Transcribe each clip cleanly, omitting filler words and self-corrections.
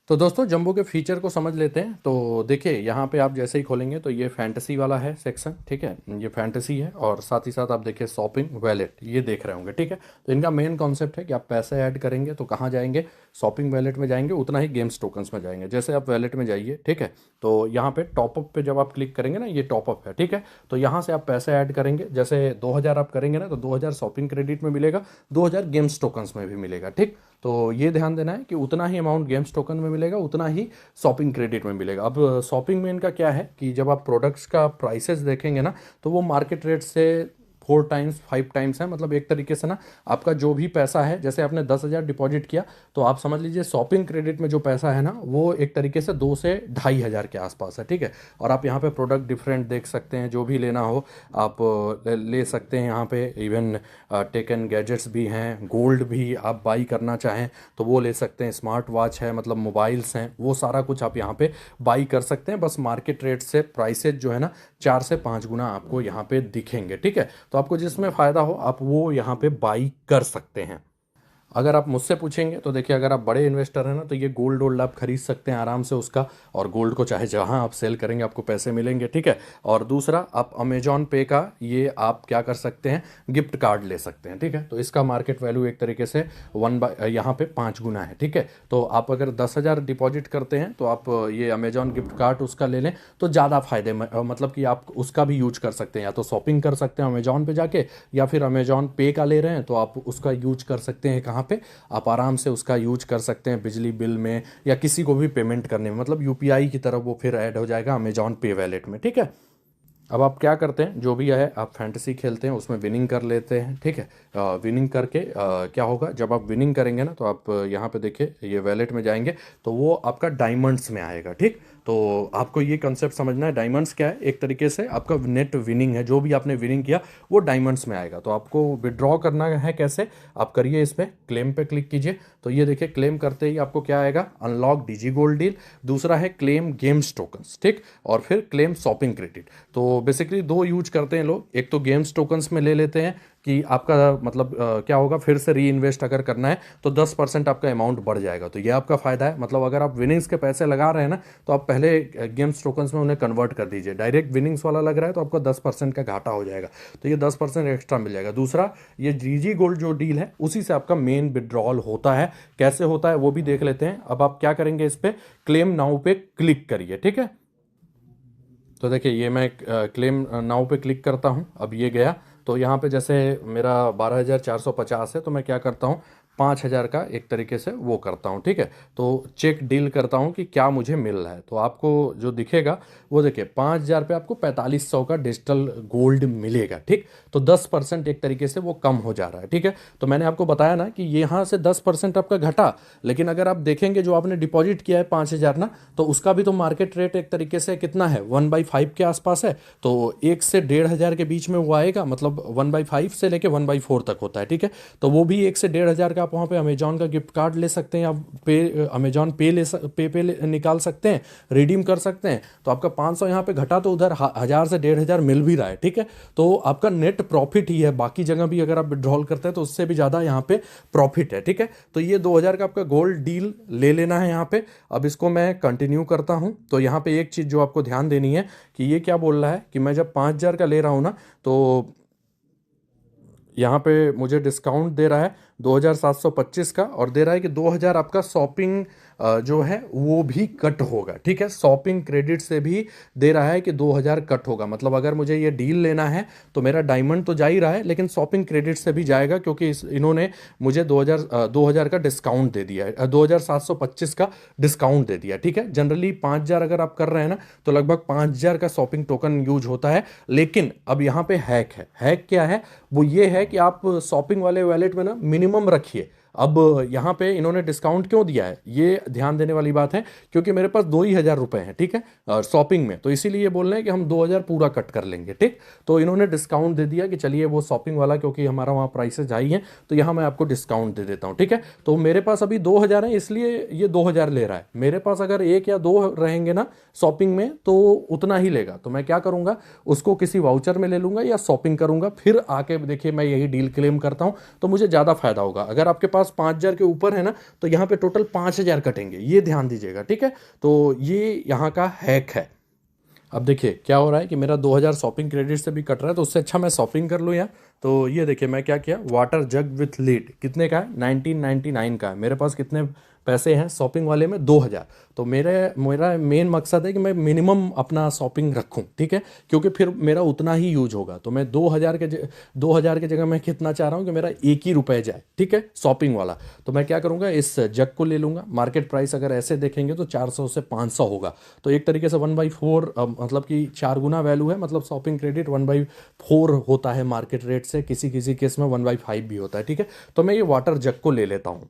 तो दोस्तों जंबो के फीचर को समझ लेते हैं। तो देखिए यहाँ पे आप जैसे ही खोलेंगे तो ये फैंटेसी वाला है सेक्शन, ठीक है, ये फैंटेसी है। और साथ ही साथ आप देखिए शॉपिंग वैलेट ये देख रहे होंगे, ठीक है। तो इनका मेन कॉन्सेप्ट है कि आप पैसे ऐड करेंगे तो कहाँ जाएंगे, शॉपिंग वैलेट में जाएंगे, उतना ही गेम्स टोकन्स में जाएंगे। जैसे आप वैलेट में जाइए, ठीक है, तो यहाँ पे टॉपअप पे जब आप क्लिक करेंगे ना, ये टॉपअप है, ठीक है। तो यहाँ से आप पैसे ऐड करेंगे, जैसे 2000 आप करेंगे ना तो 2000 शॉपिंग क्रेडिट में मिलेगा, 2000 गेम्स टोकन्स में भी मिलेगा, ठीक। तो ये ध्यान देना है कि उतना ही अमाउंट गेम्स टोकन में मिलेगा, उतना ही शॉपिंग क्रेडिट में मिलेगा। अब शॉपिंग में इनका क्या है कि जब आप प्रोडक्ट्स का प्राइसेस देखेंगे ना तो वो मार्केट रेट से 4 टाइम्स 5 टाइम्स है। मतलब एक तरीके से ना आपका जो भी पैसा है, जैसे आपने 10,000 डिपॉजिट किया तो आप समझ लीजिए शॉपिंग क्रेडिट में जो पैसा है ना वो एक तरीके से 2 से 2,500 के आसपास है, ठीक है। और आप यहाँ पे प्रोडक्ट डिफरेंट देख सकते हैं, जो भी लेना हो आप ले सकते हैं। यहाँ पे इवन टेकन गैजेट्स भी हैं, गोल्ड भी आप बाई करना चाहें तो वो ले सकते हैं, स्मार्ट वॉच है, मतलब मोबाइल्स हैं, वो सारा कुछ आप यहाँ पे बाई कर सकते हैं। बस मार्केट रेट से प्राइसेज जो है ना 4 से 5 गुना आपको यहाँ पे दिखेंगे, ठीक है। तो आपको जिसमें फ़ायदा हो आप वो यहाँ पे बाई कर सकते हैं। अगर आप मुझसे पूछेंगे तो देखिए, अगर आप बड़े इन्वेस्टर हैं ना तो ये गोल्ड वोल्ड आप खरीद सकते हैं आराम से उसका, और गोल्ड को चाहे जहां आप सेल करेंगे आपको पैसे मिलेंगे, ठीक है। और दूसरा, आप अमेजॉन पे का ये आप क्या कर सकते हैं, गिफ्ट कार्ड ले सकते हैं, ठीक है। तो इसका मार्केट वैल्यू एक तरीके से यहाँ पे 5 गुना है, ठीक है। तो आप अगर 10,000 डिपॉजिट करते हैं तो आप ये अमेजॉन गिफ्ट कार्ड उसका ले लें तो ज़्यादा फायदे मतलब कि आप उसका भी यूज कर सकते हैं, या तो शॉपिंग कर सकते हैं अमेजॉन पे जाके, या फिर अमेजॉन पे का ले रहे हैं तो आप उसका यूज कर सकते हैं कहाँ पे, आप आराम से उसका यूज कर सकते हैं बिजली बिल में या किसी को भी पेमेंट करने में। मतलब यूपीआई की तरफ वो फिर ऐड हो जाएगा अमेजॉन पे वैलेट में, ठीक है। अब आप क्या करते हैं, जो भी है आप फैंटेसी खेलते हैं उसमें विनिंग कर लेते हैं, ठीक है। विनिंग करके क्या होगा, जब आप विनिंग करेंगे ना तो आप यहाँ पे देखिए ये वैलेट में जाएंगे तो वो आपका डायमंड्स में आएगा, ठीक। तो आपको ये कंसेप्ट समझना है, डायमंड्स क्या है, एक तरीके से आपका नेट विनिंग है, जो भी आपने विनिंग किया वो डायमंड्स में आएगा। तो आपको विड्रॉ करना है कैसे, आप करिए इस पर क्लेम पे क्लिक कीजिए। तो ये देखिए क्लेम करते ही आपको क्या आएगा, अनलॉक डिजी गोल्ड डील, दूसरा है क्लेम गेम्स टोकन्स, ठीक, और फिर क्लेम शॉपिंग क्रेडिट। तो बेसिकली दो यूज करते हैं लोग, एक तो गेम्स टोकन्स में ले लेते हैं कि आपका मतलब क्या होगा, फिर से री इन्वेस्ट अगर करना है तो 10% आपका अमाउंट बढ़ जाएगा, तो ये आपका फ़ायदा है। मतलब अगर आप विनिंग्स के पैसे लगा रहे हैं ना तो आप पहले गेम्स टोकन्स में उन्हें कन्वर्ट कर दीजिए, डायरेक्ट विनिंग्स वाला लग रहा है तो आपको 10% का घाटा हो जाएगा, तो ये 10% एक्स्ट्रा मिल जाएगा। दूसरा, ये जीजी गोल्ड जो डील है उसी से आपका मेन विड्रॉल होता है, कैसे होता है वो भी देख लेते हैं। अब आप क्या करेंगे, इस पर क्लेम नाउ पे क्लिक करिए, ठीक है। तो देखिए ये मैं क्लेम नाउ पे क्लिक करता हूँ, अब ये गया। तो यहाँ पे जैसे मेरा 12,450 है तो मैं क्या करता हूँ, 5,000 का एक तरीके से वो करता हूँ, ठीक है। तो चेक डील करता हूँ कि क्या मुझे मिल रहा है। तो आपको जो दिखेगा वो देखिए 5,000 पे आपको 4,500 का डिजिटल गोल्ड मिलेगा, ठीक। तो 10% एक तरीके से वो कम हो जा रहा है, ठीक है। तो मैंने आपको बताया ना कि यहाँ से 10% आपका घटा, लेकिन अगर आप देखेंगे जो आपने डिपॉजिट किया है 5,000 ना, तो उसका भी तो मार्केट रेट एक तरीके से कितना है, 1/5 के आसपास है। तो 1 से 1,500 के बीच में वो आएगा, मतलब 1/5 से लेके 1/4 तक होता है, ठीक है। तो वो भी 1 से 1,500 का आप वहाँ पे अमेजॉन का गिफ्ट कार्ड ले सकते हैं, आप पे अमेजॉन पे निकाल सकते हैं, रिडीम कर सकते हैं। तो आपका 500 यहाँ पे घटा तो उधर 1,000 से 1,500 मिल भी रहा है, ठीक है। तो आपका नेट प्रॉफिट ही है, बाकी जगह भी अगर आप विड्रॉल करते हैं तो उससे भी ज़्यादा यहाँ पे प्रॉफिट है, ठीक है। तो ये 2,000 का आपका गोल्ड डील ले लेना है यहाँ पे। अब इसको मैं कंटिन्यू करता हूँ। तो यहाँ पे एक चीज़ जो आपको ध्यान देनी है कि ये क्या बोल रहा है कि मैं जब 5,000 का ले रहा हूँ ना तो यहाँ पे मुझे डिस्काउंट दे रहा है 2,725 का, और दे रहा है कि 2,000 आपका शॉपिंग जो है वो भी कट होगा, ठीक है। शॉपिंग क्रेडिट से भी दे रहा है कि 2,000 कट होगा। मतलब अगर मुझे ये डील लेना है तो मेरा डायमंड तो जा ही रहा है, लेकिन शॉपिंग क्रेडिट से भी जाएगा, क्योंकि इन्होंने मुझे 2,000 का डिस्काउंट दे दिया है, 2,725 का डिस्काउंट दे दिया, ठीक है। जनरली 5,000 अगर आप कर रहे हैं ना तो लगभग 5,000 का शॉपिंग टोकन यूज होता है। लेकिन अब यहाँ पे हैक है, हैक क्या है, वो ये है कि आप शॉपिंग वाले वैलेट में ना मिनिमम रखिए। अब यहाँ पे इन्होंने डिस्काउंट क्यों दिया है, ये ध्यान देने वाली बात है, क्योंकि मेरे पास 2,000 रुपए हैं, ठीक है, शॉपिंग में, तो इसीलिए ये बोल रहे हैं कि हम 2,000 पूरा कट कर लेंगे, ठीक। तो इन्होंने डिस्काउंट दे दिया कि चलिए वो शॉपिंग वाला, क्योंकि हमारा वहाँ प्राइसेस हाई हैं तो यहाँ मैं आपको डिस्काउंट दे देता हूँ, ठीक है। तो मेरे पास अभी 2,000 है इसलिए ये 2,000 ले रहा है। मेरे पास अगर 1 या 2 रहेंगे ना शॉपिंग में तो उतना ही लेगा। तो मैं क्या करूँगा, उसको किसी वाउचर में ले लूँगा या शॉपिंग करूँगा, फिर आके देखिए मैं यही डील क्लेम करता हूँ तो मुझे ज़्यादा फायदा होगा। अगर आपके पास पास 5,000 के ऊपर है ना, तो यहाँ पे टोटल 5,000 कटेंगे, ये ध्यान दीजिएगा, ठीक है। तो ये यहाँ का हैक है। अब देखिए क्या हो रहा है कि मेरा 2,000 शॉपिंग क्रेडिट से भी कट रहा है, तो उससे अच्छा मैं शॉपिंग कर लूँ यार। तो ये देखिए मैं क्या किया, वाटर जग विथ लीड कितने का है, 1999 का है। मेरे पास कितने पैसे हैं शॉपिंग वाले में, 2,000। तो मेरा मेन मकसद है कि मैं मिनिमम अपना शॉपिंग रखूं, ठीक है, क्योंकि फिर मेरा उतना ही यूज होगा। तो मैं 2,000 के जगह मैं कितना चाह रहा हूं कि मेरा 1 ही रुपये जाए, ठीक है, शॉपिंग वाला। तो मैं क्या करूंगा, इस जग को ले लूंगा। मार्केट प्राइस अगर ऐसे देखेंगे तो 400 से 500 होगा। तो एक तरीके से 1/4, मतलब कि 4 गुना वैल्यू है। मतलब शॉपिंग क्रेडिट 1/4 होता है मार्केट रेट से, किसी किसी केस में 1/5 भी होता है, ठीक है। तो मैं ये वाटर जग को ले लेता हूँ।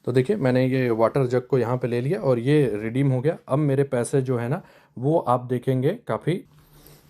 तो देखिए मैंने ये वाटर जग को यहाँ पे ले लिया और ये रिडीम हो गया। अब मेरे पैसे जो है ना वो आप देखेंगे काफ़ी,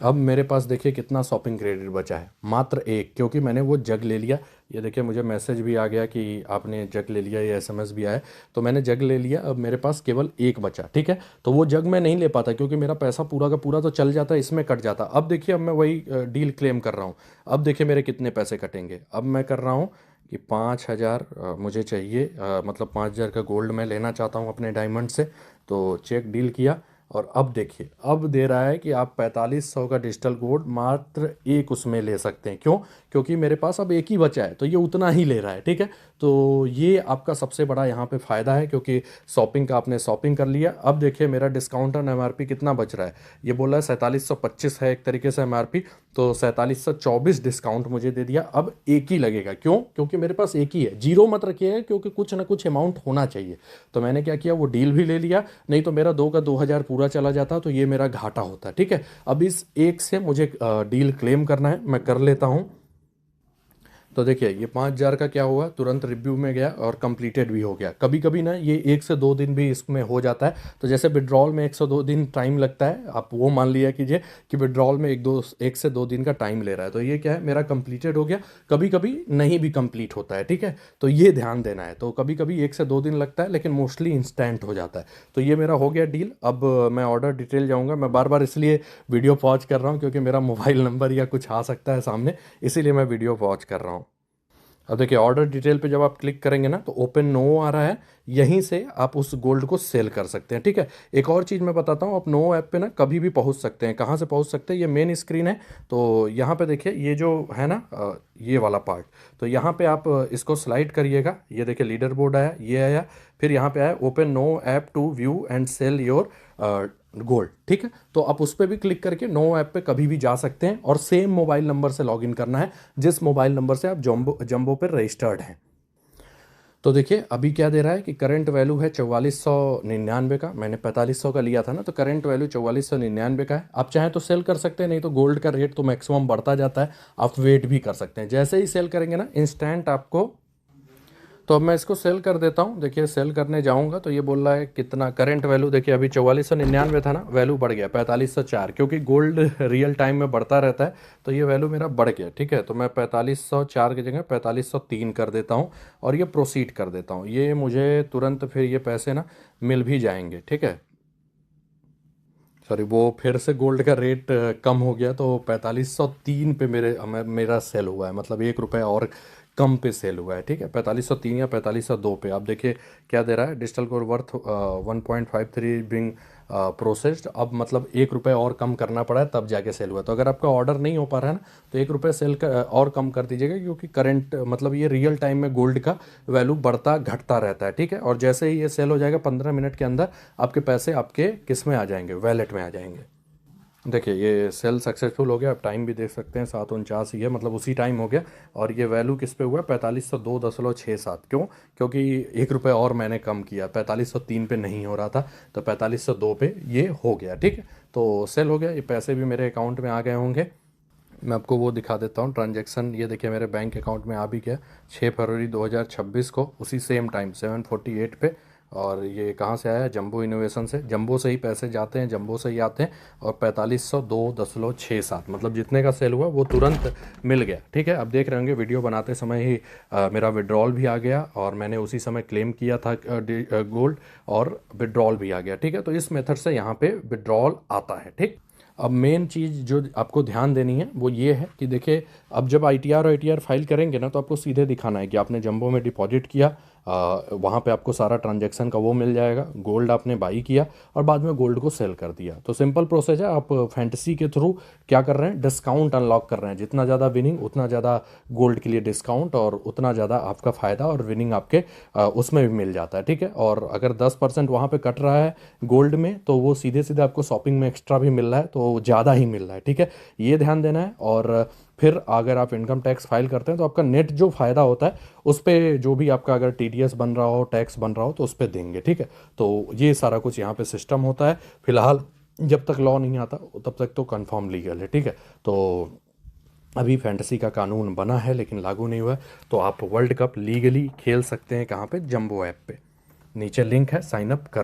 अब मेरे पास देखिए कितना शॉपिंग क्रेडिट बचा है, मात्र 1, क्योंकि मैंने वो जग ले लिया। ये देखिए मुझे मैसेज भी आ गया कि आपने जग ले लिया, ये एसएमएस भी आया। तो मैंने जग ले लिया, अब मेरे पास केवल 1 बचा, ठीक है। तो वो जग मैं नहीं ले पाता क्योंकि मेरा पैसा पूरा का पूरा तो चल जाता, इसमें कट जाता। अब देखिए अब मैं वही डील क्लेम कर रहा हूँ। अब देखिए मेरे कितने पैसे कटेंगे। अब मैं कर रहा हूँ कि 5,000 मुझे चाहिए, मतलब 5,000 का गोल्ड मैं लेना चाहता हूँ अपने डायमंड से। तो चेक डील किया और अब देखिए अब दे रहा है कि आप 4,500 का डिजिटल गोल्ड मात्र 1 उसमें ले सकते हैं। क्यों? क्योंकि मेरे पास अब 1 ही बचा है, तो ये उतना ही ले रहा है, ठीक है। तो ये आपका सबसे बड़ा यहाँ पे फ़ायदा है, क्योंकि शॉपिंग का आपने शॉपिंग कर लिया। अब देखिए मेरा डिस्काउंट ऑन एमआरपी कितना बच रहा है, ये बोल रहा है 4,725 है एक तरीके से एमआरपी। तो 4,724 डिस्काउंट मुझे दे दिया। अब 1 ही लगेगा, क्यों? क्योंकि मेरे पास 1 ही है। जीरो मत रखिएगा, क्योंकि कुछ ना कुछ अमाउंट होना चाहिए। तो मैंने क्या किया, वो डील भी ले लिया, नहीं तो मेरा 2 का 2,000 पूरा चला जाता, तो ये मेरा घाटा होता, ठीक है। अब इस 1 से मुझे डील क्लेम करना है, मैं कर लेता हूँ। तो देखिए ये 5,000 का क्या हुआ, तुरंत रिव्यू में गया और कंप्लीटेड भी हो गया। कभी कभी ना ये 1 से 2 दिन भी इसमें हो जाता है। तो जैसे विड्रॉल में 1 से 2 दिन टाइम लगता है, आप वो मान लिया कीजिए कि विड्रॉल में 1 से 2 दिन का टाइम ले रहा है। तो ये क्या है, मेरा कंप्लीटेड हो गया। कभी कभी नहीं भी कंप्लीट होता है, ठीक है। तो ये ध्यान देना है। तो कभी कभी 1 से 2 दिन लगता है, लेकिन मोस्टली इंस्टेंट हो जाता है। तो ये मेरा हो गया डील। अब मैं ऑर्डर डिटेल जाऊँगा। मैं बार बार इसलिए वीडियो पॉज कर रहा हूँ क्योंकि मेरा मोबाइल नंबर या कुछ आ सकता है सामने, इसीलिए मैं वीडियो पॉज कर रहा हूँ। अब देखिए ऑर्डर डिटेल पे जब आप क्लिक करेंगे ना तो ओपन नो आ रहा है, यहीं से आप उस गोल्ड को सेल कर सकते हैं, ठीक है। एक और चीज़ मैं बताता हूँ, आप नो ऐप पे ना कभी भी पहुँच सकते हैं। कहाँ से पहुँच सकते हैं, ये मेन स्क्रीन है। तो यहाँ पे देखिए ये जो है ना ये वाला पार्ट, तो यहाँ पे आप इसको स्लाइड करिएगा। ये देखिए लीडर बोर्ड आया, ये आया, फिर यहाँ पे आया open no app to view and sell your gold, ठीक है। तो आप उस पर भी क्लिक करके नो ऐप पे कभी भी जा सकते हैं और सेम मोबाइल नंबर से लॉगिन करना है जिस मोबाइल नंबर से आप जंबो पर रजिस्टर्ड हैं। तो देखिए अभी क्या दे रहा है कि करंट वैल्यू है 4,499 का। मैंने 4,500 का लिया था ना, तो करंट वैल्यू 4,499 का है। आप चाहें तो सेल कर सकते हैं, नहीं तो गोल्ड का रेट तो मैक्सिमम बढ़ता जाता है, आप वेट भी कर सकते हैं। जैसे ही सेल करेंगे ना इंस्टेंट आपको, तो अब मैं इसको सेल कर देता हूँ। देखिए सेल करने जाऊँगा तो ये बोल रहा है कितना करंट वैल्यू, देखिए अभी 4,499 था ना, वैल्यू बढ़ गया 4,504, क्योंकि गोल्ड रियल टाइम में बढ़ता रहता है। तो ये वैल्यू मेरा बढ़ गया, ठीक है। तो मैं 4,504 की जगह 4,503 कर देता हूँ और ये प्रोसीड कर देता हूँ। ये मुझे तुरंत फिर ये पैसे ना मिल भी जाएंगे, ठीक है। सॉरी, वो फिर से गोल्ड का रेट कम हो गया, तो 4,503 पे मेरा सेल हुआ है, मतलब 1 रुपये और कम पे सेल हुआ है, ठीक है। 4,503 या 4,502 पे। आप देखिए क्या दे रहा है, digital gold worth 1.53 being processed. अब मतलब 1 रुपये और कम करना पड़ा है तब जाके सेल हुआ। तो अगर आपका ऑर्डर नहीं हो पा रहा है ना, तो 1 रुपये सेल का और कम कर दीजिएगा, क्योंकि करंट मतलब ये रियल टाइम में गोल्ड का वैल्यू बढ़ता घटता रहता है, ठीक है। और जैसे ही ये सेल हो जाएगा 15 मिनट के अंदर आपके पैसे आपके किस में आ जाएंगे, वैलेट में आ जाएंगे। देखिए ये सेल सक्सेसफुल हो गया। आप टाइम भी देख सकते हैं, 7:49 ही है, मतलब उसी टाइम हो गया। और ये वैल्यू किस पे हुआ, 4,502.67। क्यों? क्योंकि 1 रुपये और मैंने कम किया, 4,503 पे नहीं हो रहा था, तो 4,502 पे ये हो गया, ठीक है। तो सेल हो गया, ये पैसे भी मेरे अकाउंट में आ गए होंगे। मैं आपको वो दिखा देता हूँ ट्रांजैक्शन। ये देखिए मेरे बैंक अकाउंट में आ भी गया 6 फरवरी 2026 को, उसी सेम टाइम 7:48 पे। और ये कहाँ से आया, जंबो इनोवेशन से। जंबो से ही पैसे जाते हैं, जंबो से ही आते हैं। और 4,502.67, मतलब जितने का सेल हुआ वो तुरंत मिल गया, ठीक है। अब देख रहे होंगे वीडियो बनाते समय ही मेरा विड्रॉल भी आ गया और मैंने उसी समय क्लेम किया था गोल्ड, और विड्रॉल भी आ गया, ठीक है। तो इस मेथड से यहाँ पे विड्रॉल आता है, ठीक। अब मेन चीज़ जो आपको ध्यान देनी है वो ये है कि देखिए, अब जब ITR और ATR फाइल करेंगे ना, तो आपको सीधे दिखाना है कि आपने जंबो में डिपॉजिट किया, वहाँ पे आपको सारा ट्रांजैक्शन का वो मिल जाएगा, गोल्ड आपने बाई किया और बाद में गोल्ड को सेल कर दिया। तो सिंपल प्रोसेस है। आप फैंटेसी के थ्रू क्या कर रहे हैं, डिस्काउंट अनलॉक कर रहे हैं। जितना ज़्यादा विनिंग उतना ज़्यादा गोल्ड के लिए डिस्काउंट, और उतना ज़्यादा आपका फ़ायदा और विनिंग आपके उसमें भी मिल जाता है, ठीक है। और अगर 10% वहाँ पे कट रहा है गोल्ड में, तो वो सीधे सीधे आपको शॉपिंग में एक्स्ट्रा भी मिल रहा है, तो ज़्यादा ही मिल रहा है, ठीक है। ये ध्यान देना है। और फिर अगर आप इनकम टैक्स फाइल करते हैं तो आपका नेट जो फ़ायदा होता है उस पर जो भी आपका अगर TDS बन रहा हो, टैक्स बन रहा हो, तो उस पर देंगे, ठीक है। तो ये सारा कुछ यहाँ पे सिस्टम होता है। फिलहाल जब तक लॉ नहीं आता तब तक तो कंफर्म लीगल है, ठीक है। तो अभी फैंटेसी का कानून बना है लेकिन लागू नहीं हुआ है। तो आप वर्ल्ड कप लीगली खेल सकते हैं कहाँ पे, जंबो ऐप पे। नीचे लिंक है, साइन अप कर